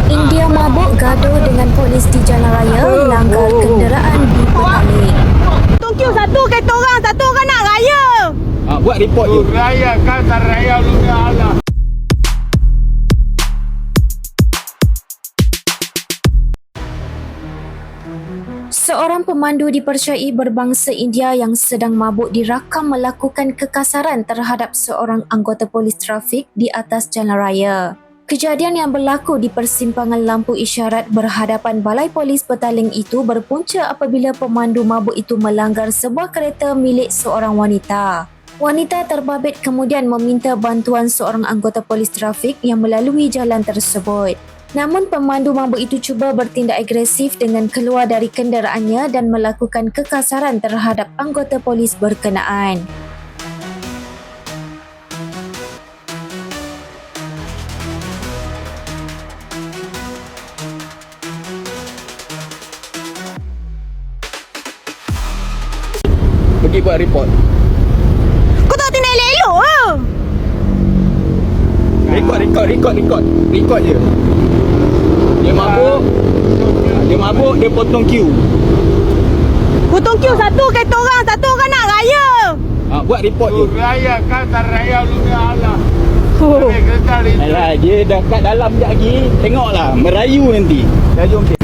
India mabuk gaduh dengan polis di jalan raya, langgar kenderaan di Petaling. Tunggu satu kereta orang, satu orang nak raya. Buat report je. Raya kan tak raya lu ya Allah. Seorang pemandu dipercayai berbangsa India yang sedang mabuk dirakam melakukan kekasaran terhadap seorang anggota polis trafik di atas jalan raya. Kejadian yang berlaku di persimpangan lampu isyarat berhadapan Balai Polis Petaling itu berpunca apabila pemandu mabuk itu melanggar sebuah kereta milik seorang wanita. Wanita terbabit kemudian meminta bantuan seorang anggota polis trafik yang melalui jalan tersebut. Namun pemandu mabuk itu cuba bertindak agresif dengan keluar dari kenderaannya dan melakukan kekasaran terhadap anggota polis berkenaan. Pergi buat report. Kau tak tinggal elok ke? Rekod je. Dia mabuk, dia potong queue. Kau tunggu satu kereta orang, satu orang nak raya. Buat report je. Raya kan tak raya lu ya Allah. Kereta ni. Alah, dia dah kat dalam sekejap lagi. Tengoklah, merayu nanti. Dah jom dia.